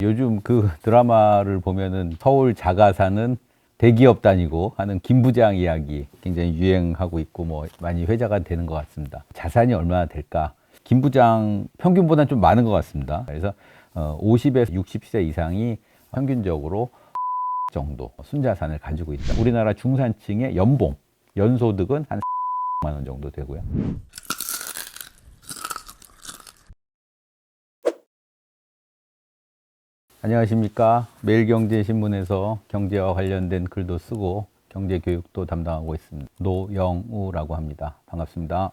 요즘 그 드라마를 보면은 서울 자가사는 대기업 다니고 하는 김 부장 이야기 굉장히 유행하고 있고 뭐 많이 회자가 되는 것 같습니다. 자산이 얼마나 될까? 김 부장 평균보다는 좀 많은 것 같습니다. 그래서 50에서 60세 이상이 평균적으로 정도 순자산을 가지고 있다. 우리나라 중산층의 연소득은 한 4만 원 정도 되고요. 안녕하십니까. 매일경제신문에서 경제와 관련된 글도 쓰고 경제교육도 담당하고 있습니다. 노영우라고 합니다. 반갑습니다.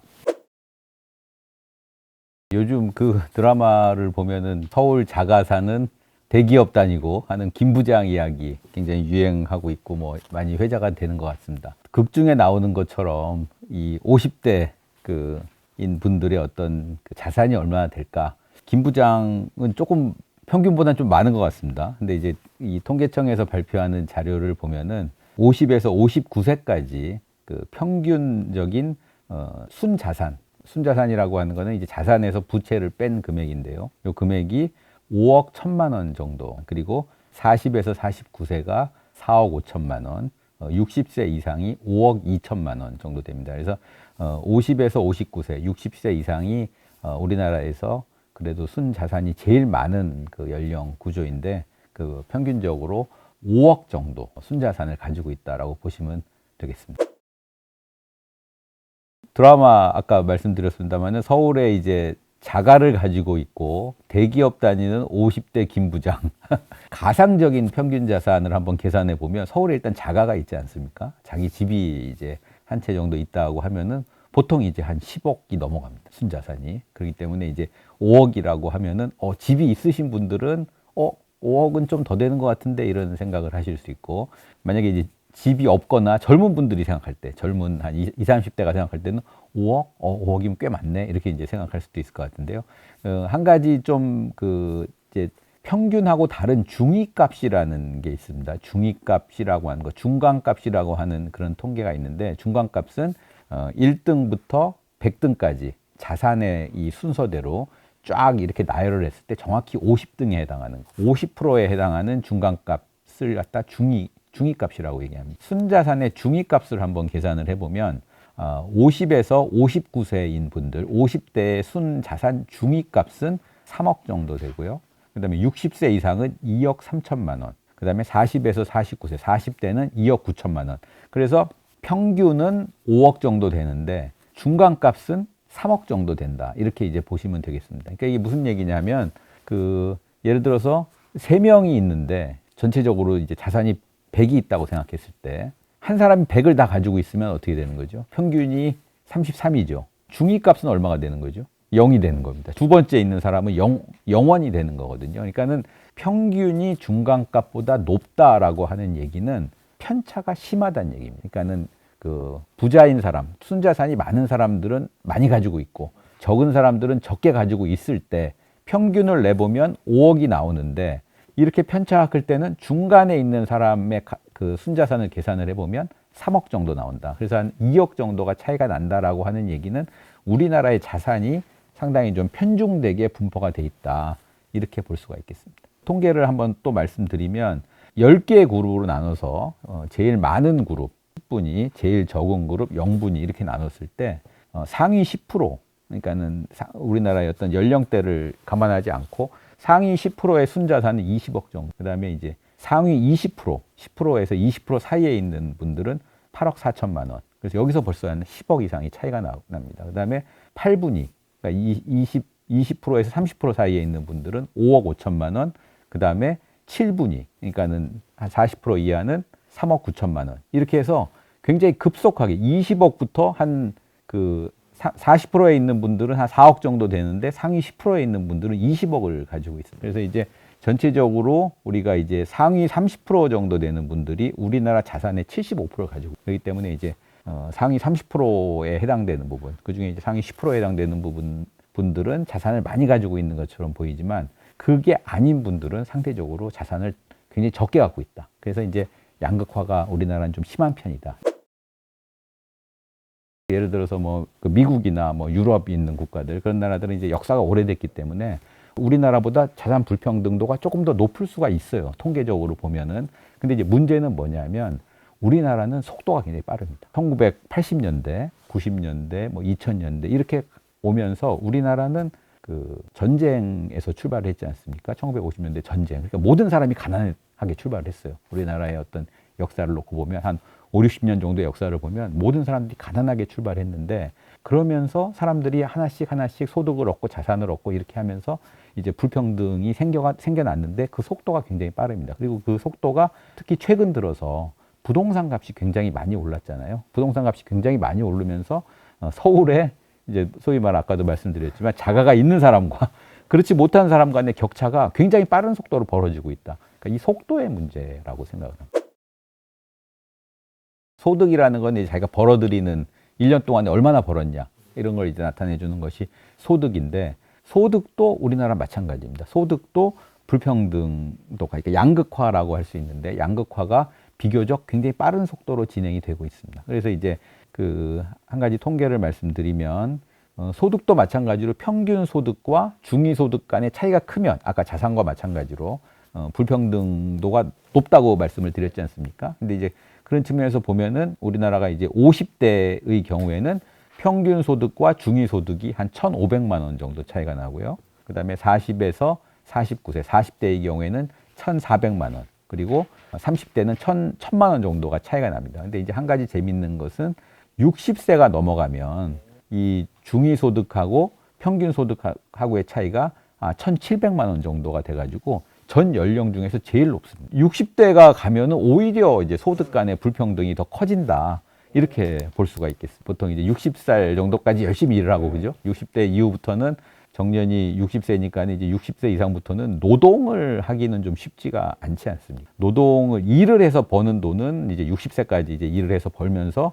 요즘 그 드라마를 보면은 서울 자가사는 대기업 다니고 하는 김 부장 이야기 굉장히 유행하고 있고 뭐 많이 회자가 되는 것 같습니다. 극 중에 나오는 것처럼 이 50대 인 분들의 어떤 그 자산이 얼마나 될까? 김 부장은 조금 평균보다는 좀 많은 것 같습니다. 근데 이제 이 통계청에서 발표하는 자료를 보면은 50에서 59세까지 그 평균적인 순자산이라고 하는 거는 이제 자산에서 부채를 뺀 금액인데요. 이 금액이 5억 1천만 원 정도. 그리고 40에서 49세가 4억 5천만 원, 60세 이상이 5억 2천만 원 정도 됩니다. 그래서 50에서 59세, 60세 이상이 우리나라에서 그래도 순자산이 제일 많은 그 연령 구조인데 그 평균적으로 5억 정도 순자산을 가지고 있다라고 보시면 되겠습니다. 드라마 아까 말씀드렸습니다만은 서울에 이제 자가를 가지고 있고 대기업 다니는 50대 김 부장 가상적인 평균 자산을 한번 계산해 보면 서울에 일단 자가가 있지 않습니까? 자기 집이 이제 한 채 정도 있다고 하면은 보통 이제 한 10억이 넘어갑니다. 순자산이. 그렇기 때문에 이제 5억이라고 하면은 집이 있으신 분들은 5억은 좀 더 되는 것 같은데 이런 생각을 하실 수 있고 만약에 이제 집이 없거나 젊은 분들이 생각할 때 젊은 한 20, 30대가 생각할 때는 5억? 5억이면 꽤 많네. 이렇게 이제 생각할 수도 있을 것 같은데요. 한 가지 좀 이제 평균하고 다른 중위값이라는 게 있습니다. 중위값이라고 하는 거, 중간값이라고 하는 그런 통계가 있는데 중간값은 1등부터 100등까지 자산의 이 순서대로 쫙 이렇게 나열을 했을 때 정확히 50등에 해당하는 50%에 해당하는 중간값을 갖다 중위값이라고 얘기합니다. 순자산의 중위값을 한번 계산을 해보면 50에서 59세인 분들 50대의 순자산 중위값은 3억 정도 되고요. 그 다음에 60세 이상은 2억 3천만 원. 그 다음에 40에서 49세, 40대는 2억 9천만 원. 그래서 평균은 5억 정도 되는데 중간값은 3억 정도 된다. 이렇게 이제 보시면 되겠습니다. 그러니까 이게 무슨 얘기냐면 예를 들어서 3명이 있는데 전체적으로 이제 자산이 100이 있다고 생각했을 때 한 사람이 100을 다 가지고 있으면 어떻게 되는 거죠? 평균이 33이죠. 중위값은 얼마가 되는 거죠? 0이 되는 겁니다. 두 번째 있는 사람은 0원이 되는 거거든요. 그러니까는 평균이 중간값보다 높다라고 하는 얘기는 편차가 심하다는 얘기입니다. 그러니까는 그 부자인 사람, 순자산이 많은 사람들은 많이 가지고 있고 적은 사람들은 적게 가지고 있을 때 평균을 내보면 5억이 나오는데 이렇게 편차가 클 때는 중간에 있는 사람의 그 순자산을 계산을 해보면 3억 정도 나온다. 그래서 한 2억 정도가 차이가 난다라고 하는 얘기는 우리나라의 자산이 상당히 좀 편중되게 분포가 돼 있다. 이렇게 볼 수가 있겠습니다. 통계를 한번 또 말씀드리면 10개의 그룹으로 나눠서 제일 많은 그룹 10분이 제일 적은 그룹 0분이 이렇게 나눴을 때 상위 10% 그러니까는 우리나라의 어떤 연령대를 감안하지 않고 상위 10%의 순자산은 20억 정도. 그다음에 이제 상위 20%, 10%에서 20% 사이에 있는 분들은 8억 4천만 원. 그래서 여기서 벌써 한 10억 이상이 차이가 납니다. 그다음에 8분위, 그러니까 20%에서 30% 사이에 있는 분들은 5억 5천만 원. 그다음에 7분위, 그러니까는 한 40% 이하는 3억 9천만 원. 이렇게 해서 굉장히 급속하게 20억부터 한 40%에 있는 분들은 한 4억 정도 되는데 상위 10%에 있는 분들은 20억을 가지고 있습니다. 그래서 이제 전체적으로 우리가 이제 상위 30% 정도 되는 분들이 우리나라 자산의 75%를 가지고 그렇기 때문에 이제 상위 30%에 해당되는 부분, 그중에 이제 상위 10%에 해당되는 분들은 자산을 많이 가지고 있는 것처럼 보이지만 그게 아닌 분들은 상대적으로 자산을 굉장히 적게 갖고 있다. 그래서 이제 양극화가 우리나라는 좀 심한 편이다. 예를 들어서 뭐 미국이나 뭐 유럽이 있는 국가들 그런 나라들은 이제 역사가 오래됐기 때문에 우리나라보다 자산 불평등도가 조금 더 높을 수가 있어요. 통계적으로 보면은. 근데 이제 문제는 뭐냐면 우리나라는 속도가 굉장히 빠릅니다. 1980년대, 90년대, 뭐 2000년대 이렇게 오면서 우리나라는 그 전쟁에서 출발을 했지 않습니까? 1950년대 전쟁. 그러니까 모든 사람이 가난하게 출발을 했어요. 우리나라의 어떤 역사를 놓고 보면 한 5, 60년 정도의 역사를 보면 모든 사람들이 가난하게 출발했는데 그러면서 사람들이 하나씩 하나씩 소득을 얻고 자산을 얻고 이렇게 하면서 이제 불평등이 생겨났는데 그 속도가 굉장히 빠릅니다. 그리고 그 속도가 특히 최근 들어서 부동산 값이 굉장히 많이 올랐잖아요. 부동산 값이 굉장히 많이 오르면서 서울에 이제 소위 말 아까도 말씀드렸지만 자가가 있는 사람과 그렇지 못한 사람 간의 격차가 굉장히 빠른 속도로 벌어지고 있다. 그러니까 이 속도의 문제라고 생각을 합니다. 소득이라는 건 이제 자기가 벌어들이는 1년 동안에 얼마나 벌었냐 이런 걸 이제 나타내 주는 것이 소득인데 소득도 우리나라 마찬가지입니다. 소득도 불평등도가 그러니까 양극화라고 할 수 있는데 양극화가 비교적 굉장히 빠른 속도로 진행이 되고 있습니다. 그래서 이제 그 한 가지 통계를 말씀드리면 소득도 마찬가지로 평균 소득과 중위 소득 간의 차이가 크면 아까 자산과 마찬가지로 불평등도가 높다고 말씀을 드렸지 않습니까? 근데 이제 그런 측면에서 보면은 우리나라가 이제 50대의 경우에는 평균 소득과 중위 소득이 한 1,500만 원 정도 차이가 나고요. 그다음에 40에서 49세, 40대의 경우에는 1,400만 원. 그리고 30대는 1,000만 원 정도가 차이가 납니다. 근데 이제 한 가지 재밌는 것은 60세가 넘어가면 이 중위 소득하고 평균 소득하고의 차이가 1,700만 원 정도가 돼가지고 전 연령 중에서 제일 높습니다. 60대가 가면은 오히려 이제 소득 간의 불평등이 더 커진다. 이렇게 볼 수가 있겠습니다. 보통 이제 60살 정도까지 열심히 일을 하고, 그죠? 60대 이후부터는 정년이 60세니까 이제 60세 이상부터는 노동을 하기는 좀 쉽지가 않지 않습니까? 일을 해서 버는 돈은 이제 60세까지 이제 일을 해서 벌면서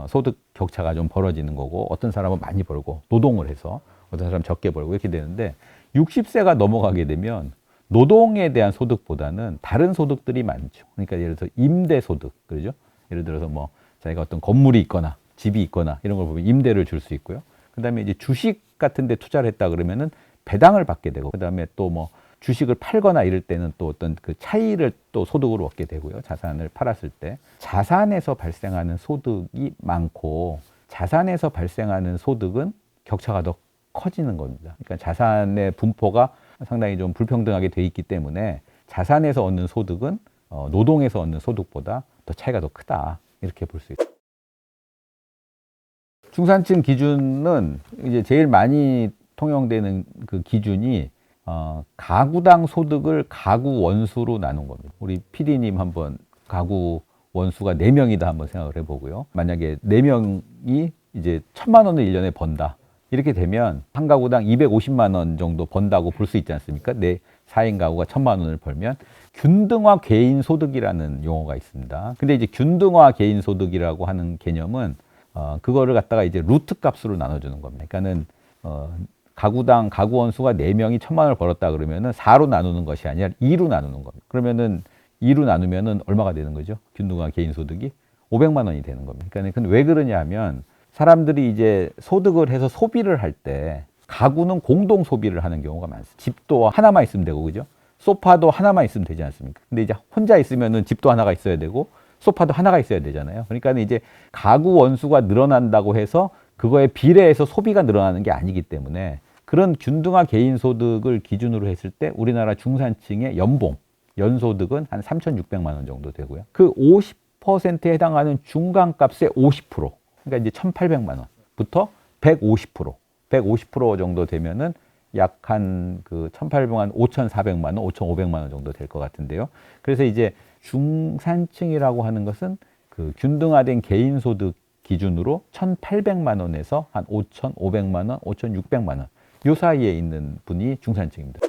소득 격차가 좀 벌어지는 거고 어떤 사람은 많이 벌고 노동을 해서 어떤 사람은 적게 벌고 이렇게 되는데 60세가 넘어가게 되면 노동에 대한 소득보다는 다른 소득들이 많죠. 그러니까 예를 들어서 임대 소득, 그러죠? 예를 들어서 뭐 자기가 어떤 건물이 있거나 집이 있거나 이런 걸 보면 임대를 줄 수 있고요. 그다음에 이제 주식 같은 데 투자를 했다 그러면은 배당을 받게 되고 그다음에 또 뭐 주식을 팔거나 이럴 때는 또 어떤 그 차이를 또 소득으로 얻게 되고요. 자산을 팔았을 때 자산에서 발생하는 소득이 많고 자산에서 발생하는 소득은 격차가 더 커지는 겁니다. 그러니까 자산의 분포가 상당히 좀 불평등하게 돼 있기 때문에 자산에서 얻는 소득은 노동에서 얻는 소득보다 더 차이가 더 크다. 이렇게 볼 수 있습니다. 중산층 기준은 이제 제일 많이 통용되는 그 기준이 가구당 소득을 가구 원수로 나눈 겁니다. 우리 PD님 한번 가구 원수가 4명이다 한번 생각을 해보고요. 만약에 4명이 이제 1,000만 원을 1년에 번다. 이렇게 되면 한 가구당 250만 원 정도 번다고 볼 수 있지 않습니까? 4인 가구가 1,000만 원을 벌면 균등화 개인 소득이라는 용어가 있습니다. 근데 이제 균등화 개인 소득이라고 하는 개념은 그거를 갖다가 이제 루트 값으로 나눠주는 겁니다. 그러니까는 가구당 가구 원수가 4명이 1,000만 원을 벌었다 그러면은 4로 나누는 것이 아니라 2로 나누는 겁니다. 그러면은 2로 나누면은 얼마가 되는 거죠? 균등화 개인 소득이 500만 원이 되는 겁니다. 그러니까 왜 그러냐 하면 사람들이 이제 소득을 해서 소비를 할 때 가구는 공동 소비를 하는 경우가 많습니다. 집도 하나만 있으면 되고, 그죠? 소파도 하나만 있으면 되지 않습니까? 근데 이제 혼자 있으면은 집도 하나가 있어야 되고 소파도 하나가 있어야 되잖아요. 그러니까 이제 가구 원수가 늘어난다고 해서 그거에 비례해서 소비가 늘어나는 게 아니기 때문에 그런 균등화 개인 소득을 기준으로 했을 때 우리나라 중산층의 연소득은 한 3,600만 원 정도 되고요. 그 50%에 해당하는 중간값의 50%, 그러니까 이제 1,800만 원부터 150% 정도 되면은 약 한 그 1,800만, 5,400만 원, 5,500만 원 정도 될 것 같은데요. 그래서 이제 중산층이라고 하는 것은 그 균등화된 개인 소득 기준으로 1,800만 원에서 한 5,500만 원, 5,600만 원. 요 사이에 있는 분이 중산층입니다.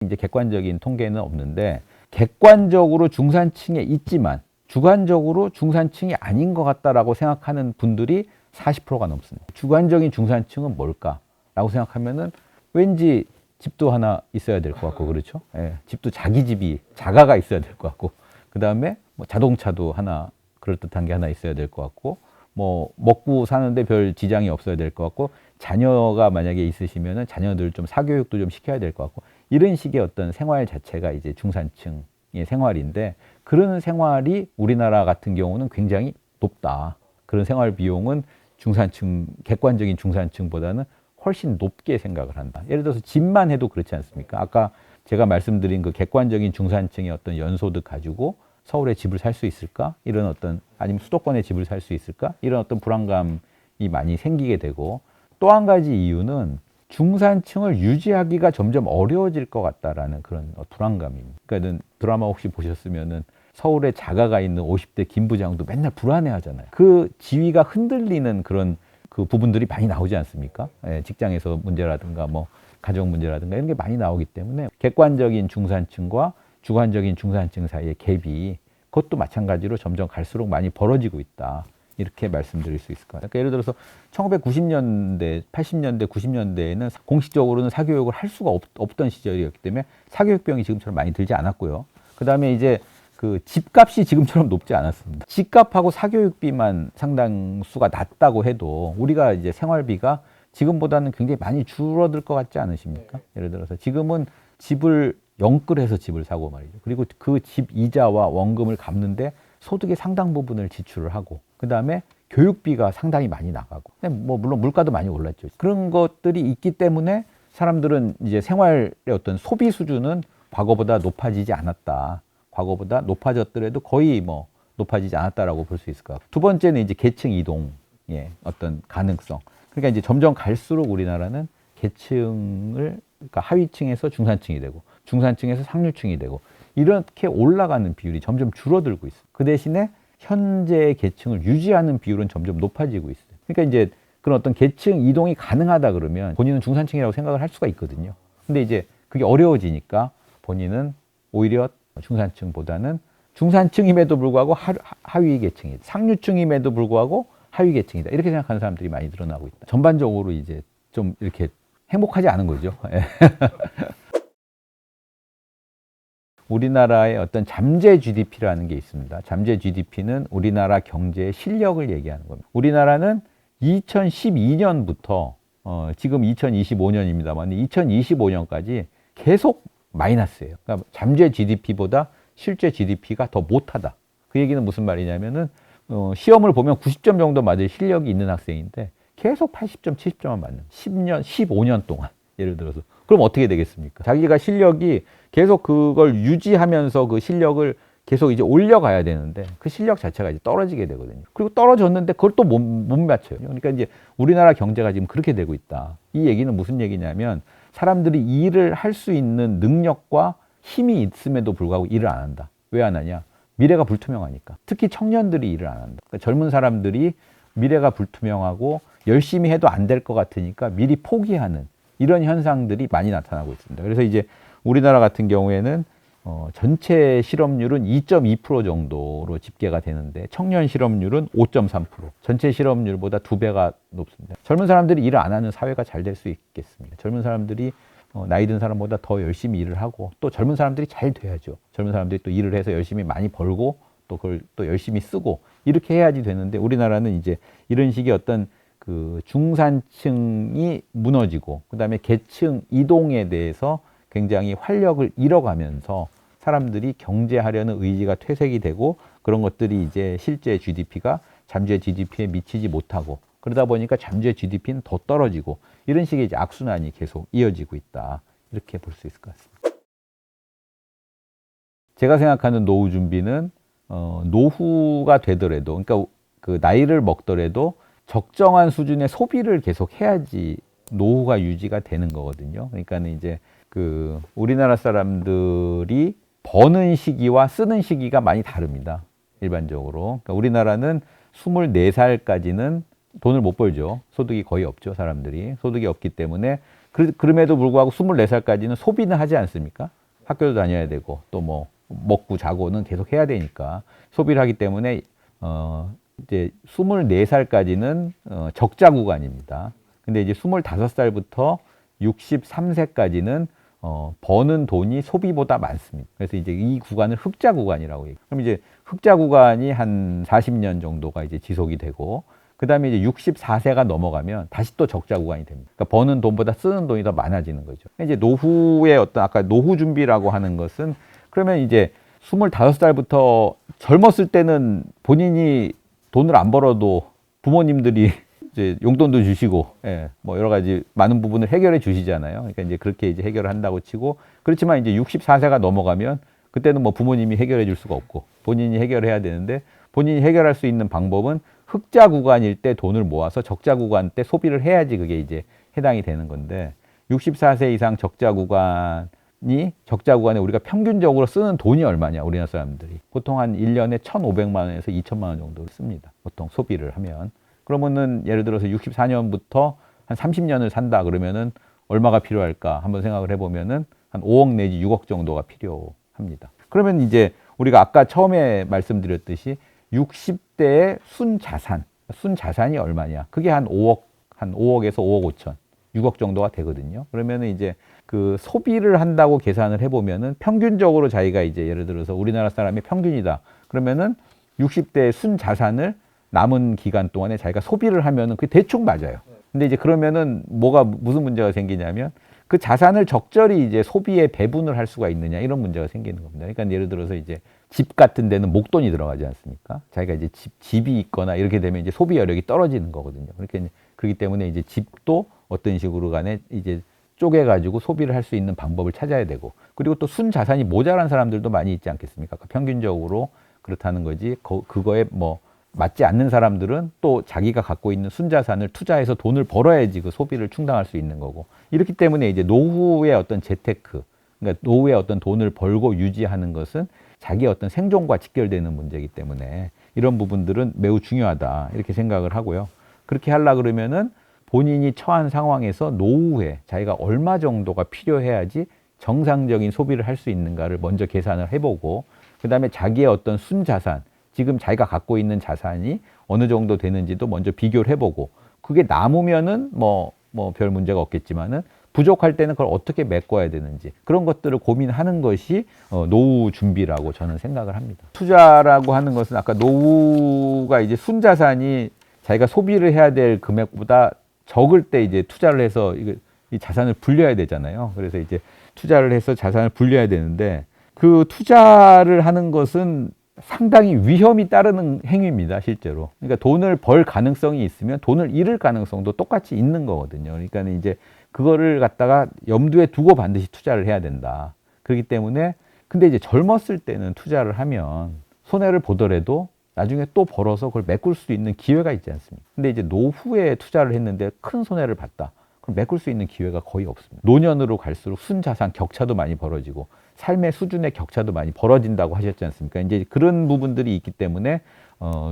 이제 객관적인 통계는 없는데 객관적으로 중산층에 있지만 주관적으로 중산층이 아닌 것 같다라고 생각하는 분들이 40%가 넘습니다. 주관적인 중산층은 뭘까라고 생각하면은 왠지 집도 하나 있어야 될 것 같고, 그렇죠? 예, 집도 자기 집이 자가가 있어야 될 것 같고, 그 다음에 뭐 자동차도 하나 그럴듯한 게 하나 있어야 될 것 같고, 뭐 먹고 사는데 별 지장이 없어야 될 것 같고 자녀가 만약에 있으시면은 자녀들 좀 사교육도 좀 시켜야 될 것 같고 이런 식의 어떤 생활 자체가 이제 중산층의 생활인데 그런 생활이 우리나라 같은 경우는 굉장히 높다. 그런 생활 비용은 중산층, 객관적인 중산층보다는 훨씬 높게 생각을 한다. 예를 들어서 집만 해도 그렇지 않습니까? 아까 제가 말씀드린 그 객관적인 중산층의 어떤 연소득 가지고 서울에 집을 살 수 있을까? 이런 어떤, 아니면 수도권에 집을 살 수 있을까? 이런 어떤 불안감이 많이 생기게 되고 또 한 가지 이유는 중산층을 유지하기가 점점 어려워질 것 같다라는 그런 불안감입니다. 그러니까 드라마 혹시 보셨으면은 서울에 자가가 있는 50대 김 부장도 맨날 불안해 하잖아요. 그 지위가 흔들리는 그런 그 부분들이 많이 나오지 않습니까? 예, 직장에서 문제라든가 뭐 가정 문제라든가 이런 게 많이 나오기 때문에 객관적인 중산층과 주관적인 중산층 사이의 갭이 그것도 마찬가지로 점점 갈수록 많이 벌어지고 있다. 이렇게 말씀드릴 수 있을 것 같아요. 그러니까 예를 들어서 1990년대, 80년대, 90년대에는 공식적으로는 사교육을 할 수가 없던 시절이었기 때문에 사교육 비용이 지금처럼 많이 들지 않았고요. 그 다음에 이제 그 집값이 지금처럼 높지 않았습니다. 집값하고 사교육비만 상당수가 낮다고 해도 우리가 이제 생활비가 지금보다는 굉장히 많이 줄어들 것 같지 않으십니까? 예를 들어서 지금은 집을 영끌해서 집을 사고 말이죠. 그리고 그 집 이자와 원금을 갚는데 소득의 상당 부분을 지출을 하고 그 다음에 교육비가 상당히 많이 나가고 뭐 물론 물가도 많이 올랐죠. 그런 것들이 있기 때문에 사람들은 이제 생활의 어떤 소비 수준은 과거보다 높아지지 않았다. 과거보다 높아졌더라도 거의 뭐 높아지지 않았다라고 볼 수 있을 것 같고 두 번째는 이제 계층 이동의 어떤 가능성. 그러니까 이제 점점 갈수록 우리나라는 계층을 그러니까 하위층에서 중산층이 되고 중산층에서 상류층이 되고 이렇게 올라가는 비율이 점점 줄어들고 있어요. 그 대신에 현재의 계층을 유지하는 비율은 점점 높아지고 있어요. 그러니까 이제 그런 어떤 계층 이동이 가능하다 그러면 본인은 중산층이라고 생각을 할 수가 있거든요. 근데 이제 그게 어려워지니까 본인은 오히려 중산층보다는 중산층임에도 불구하고 하위 계층이다. 상류층임에도 불구하고 하위 계층이다. 이렇게 생각하는 사람들이 많이 늘어나고 있다. 전반적으로 이제 좀 이렇게 행복하지 않은 거죠. 우리나라의 어떤 잠재 GDP라는 게 있습니다. 잠재 GDP는 우리나라 경제의 실력을 얘기하는 겁니다. 우리나라는 2012년부터 지금 2025년입니다만 2025년까지 계속 마이너스예요. 그러니까 잠재 GDP보다 실제 GDP가 더 못하다. 그 얘기는 무슨 말이냐면은 시험을 보면 90점 정도 맞을 실력이 있는 학생인데 계속 80점, 70점만 맞는 10년, 15년 동안 예를 들어서 그럼 어떻게 되겠습니까? 자기가 실력이 계속 그걸 유지하면서 그 실력을 계속 이제 올려가야 되는데 그 실력 자체가 이제 떨어지게 되거든요. 그리고 떨어졌는데 그걸 또 못 맞춰요. 그러니까 이제 우리나라 경제가 지금 그렇게 되고 있다. 이 얘기는 무슨 얘기냐면 사람들이 일을 할 수 있는 능력과 힘이 있음에도 불구하고 일을 안 한다. 왜 안 하냐? 미래가 불투명하니까. 특히 청년들이 일을 안 한다. 그러니까 젊은 사람들이 미래가 불투명하고 열심히 해도 안 될 것 같으니까 미리 포기하는 이런 현상들이 많이 나타나고 있습니다. 그래서 이제 우리나라 같은 경우에는 전체 실업률은 2.2% 정도로 집계가 되는데 청년 실업률은 5.3%. 전체 실업률보다 2배가 높습니다. 젊은 사람들이 일을 안 하는 사회가 잘 될 수 있겠습니다. 젊은 사람들이 나이 든 사람보다 더 열심히 일을 하고 또 젊은 사람들이 잘 돼야죠. 젊은 사람들이 또 일을 해서 열심히 많이 벌고 또 그걸 또 열심히 쓰고 이렇게 해야지 되는데 우리나라는 이제 이런 식의 어떤 그 중산층이 무너지고 그다음에 계층 이동에 대해서 굉장히 활력을 잃어가면서 사람들이 경제하려는 의지가 퇴색이 되고 그런 것들이 이제 실제 GDP가 잠재 GDP에 미치지 못하고 그러다 보니까 잠재 GDP는 더 떨어지고 이런 식의 이제 악순환이 계속 이어지고 있다. 이렇게 볼 수 있을 것 같습니다. 제가 생각하는 노후 준비는 노후가 되더라도 그러니까 그 나이를 먹더라도 적정한 수준의 소비를 계속 해야지 노후가 유지가 되는 거거든요. 그러니까는 이제 그 우리나라 사람들이 버는 시기와 쓰는 시기가 많이 다릅니다. 일반적으로. 그러니까 우리나라는 24살까지는 돈을 못 벌죠. 소득이 거의 없죠, 사람들이. 소득이 없기 때문에 그럼에도 불구하고 24살까지는 소비는 하지 않습니까? 학교도 다녀야 되고 또 뭐 먹고 자고는 계속 해야 되니까 소비를 하기 때문에 이제 24살까지는 적자 구간입니다. 근데 이제 25살부터 63세까지는 버는 돈이 소비보다 많습니다. 그래서 이제 이 구간을 흑자 구간이라고 얘기해요. 그럼 이제 흑자 구간이 한 40년 정도가 이제 지속이 되고 그다음에 이제 64세가 넘어가면 다시 또 적자 구간이 됩니다. 그러니까 버는 돈보다 쓰는 돈이 더 많아지는 거죠. 이제 노후의 어떤 아까 노후 준비라고 하는 것은 그러면 이제 25살부터 젊었을 때는 본인이 돈을 안 벌어도 부모님들이 이제 용돈도 주시고, 예, 뭐 여러 가지 많은 부분을 해결해 주시잖아요. 그러니까 이제 그렇게 이제 해결을 한다고 치고, 그렇지만 이제 64세가 넘어가면 그때는 뭐 부모님이 해결해 줄 수가 없고 본인이 해결해야 되는데 본인이 해결할 수 있는 방법은 흑자 구간일 때 돈을 모아서 적자 구간 때 소비를 해야지 그게 이제 해당이 되는 건데 64세 이상 적자 구간에 우리가 평균적으로 쓰는 돈이 얼마냐, 우리나라 사람들이. 보통 한 1년에 1,500만 원에서 2,000만 원 정도를 씁니다. 보통 소비를 하면. 그러면은 예를 들어서 64년부터 한 30년을 산다 그러면은 얼마가 필요할까 한번 생각을 해보면은 한 5억 내지 6억 정도가 필요합니다. 그러면 이제 우리가 아까 처음에 말씀드렸듯이 60대의 순자산이 얼마냐? 그게 한 5억에서 5억 5천, 6억 정도가 되거든요. 그러면은 이제 그 소비를 한다고 계산을 해보면은 평균적으로 자기가 이제 예를 들어서 우리나라 사람의 평균이다. 그러면은 60대의 순자산을 남은 기간 동안에 자기가 소비를 하면은 그게 대충 맞아요. 근데 이제 그러면은 무슨 문제가 생기냐면 그 자산을 적절히 이제 소비에 배분을 할 수가 있느냐 이런 문제가 생기는 겁니다. 그러니까 예를 들어서 이제 집 같은 데는 목돈이 들어가지 않습니까? 자기가 이제 집이 있거나 이렇게 되면 이제 소비 여력이 떨어지는 거거든요. 그러니까 그렇기 때문에 이제 집도 어떤 식으로 간에 이제 쪼개가지고 소비를 할 수 있는 방법을 찾아야 되고, 그리고 또 순자산이 모자란 사람들도 많이 있지 않겠습니까? 그러니까 평균적으로 그렇다는 거지. 그거에 뭐 맞지 않는 사람들은 또 자기가 갖고 있는 순자산을 투자해서 돈을 벌어야지 그 소비를 충당할 수 있는 거고. 이렇기 때문에 이제 노후의 어떤 재테크, 그러니까 노후에 어떤 돈을 벌고 유지하는 것은 자기의 어떤 생존과 직결되는 문제이기 때문에 이런 부분들은 매우 중요하다 이렇게 생각을 하고요. 그렇게 하려고 그러면은 본인이 처한 상황에서 노후에 자기가 얼마 정도가 필요해야지 정상적인 소비를 할 수 있는가를 먼저 계산을 해보고, 그 다음에 자기의 어떤 순자산, 지금 자기가 갖고 있는 자산이 어느 정도 되는지도 먼저 비교를 해보고, 그게 남으면은 뭐 별 문제가 없겠지만은 부족할 때는 그걸 어떻게 메꿔야 되는지 그런 것들을 고민하는 것이 노후 준비라고 저는 생각을 합니다. 투자라고 하는 것은 아까 노후가 이제 순자산이 자기가 소비를 해야 될 금액보다 적을 때 이제 투자를 해서 이 자산을 불려야 되잖아요. 그래서 이제 투자를 해서 자산을 불려야 되는데 그 투자를 하는 것은 상당히 위험이 따르는 행위입니다, 실제로. 그러니까 돈을 벌 가능성이 있으면 돈을 잃을 가능성도 똑같이 있는 거거든요. 그러니까 이제 그거를 갖다가 염두에 두고 반드시 투자를 해야 된다. 그렇기 때문에 근데 이제 젊었을 때는 투자를 하면 손해를 보더라도 나중에 또 벌어서 그걸 메꿀 수 있는 기회가 있지 않습니까? 근데 이제 노후에 투자를 했는데 큰 손해를 봤다. 그럼 메꿀 수 있는 기회가 거의 없습니다. 노년으로 갈수록 순자산 격차도 많이 벌어지고 삶의 수준의 격차도 많이 벌어진다고 하셨지 않습니까? 이제 그런 부분들이 있기 때문에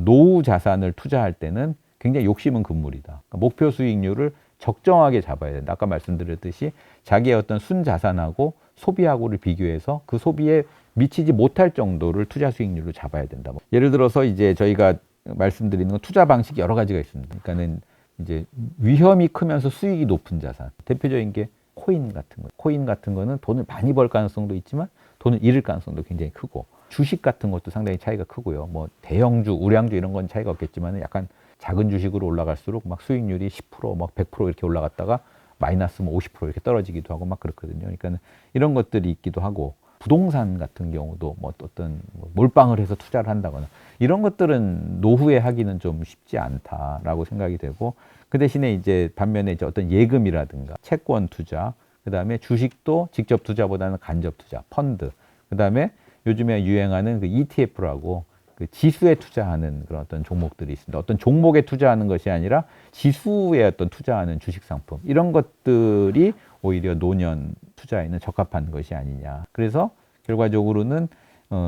노후 자산을 투자할 때는 굉장히 욕심은 금물이다. 그러니까 목표 수익률을 적정하게 잡아야 된다. 아까 말씀드렸듯이 자기의 어떤 순자산하고 소비하고를 비교해서 그 소비에 미치지 못할 정도를 투자 수익률로 잡아야 된다. 예를 들어서 이제 저희가 말씀드리는 건 투자 방식이 여러 가지가 있습니다. 그러니까는 이제 위험이 크면서 수익이 높은 자산. 대표적인 게 코인 같은 거. 코인 같은 거는 돈을 많이 벌 가능성도 있지만 돈을 잃을 가능성도 굉장히 크고, 주식 같은 것도 상당히 차이가 크고요. 뭐 대형주, 우량주 이런 건 차이가 없겠지만 약간 작은 주식으로 올라갈수록 막 수익률이 10%, 막 100% 이렇게 올라갔다가 마이너스 뭐 50% 이렇게 떨어지기도 하고 막 그렇거든요. 그러니까 이런 것들이 있기도 하고, 부동산 같은 경우도 뭐 어떤 몰빵을 해서 투자를 한다거나 이런 것들은 노후에 하기는 좀 쉽지 않다라고 생각이 되고, 그 대신에 이제 반면에 이제 어떤 예금이라든가 채권 투자, 그 다음에 주식도 직접 투자보다는 간접 투자, 펀드, 그 다음에 요즘에 유행하는 그 ETF라고 그 지수에 투자하는 그런 어떤 종목들이 있습니다. 어떤 종목에 투자하는 것이 아니라 지수에 어떤 투자하는 주식 상품, 이런 것들이 오히려 노년 투자에는 적합한 것이 아니냐. 그래서 결과적으로는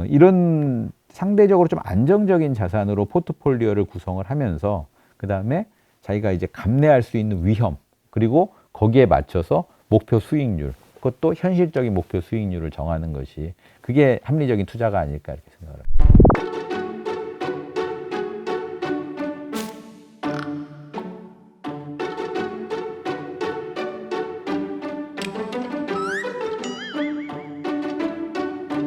이런 상대적으로 좀 안정적인 자산으로 포트폴리오를 구성을 하면서 그 다음에 자기가 이제 감내할 수 있는 위험, 그리고 거기에 맞춰서 목표 수익률, 그것도 현실적인 목표 수익률을 정하는 것이 그게 합리적인 투자가 아닐까 이렇게 생각을 합니다.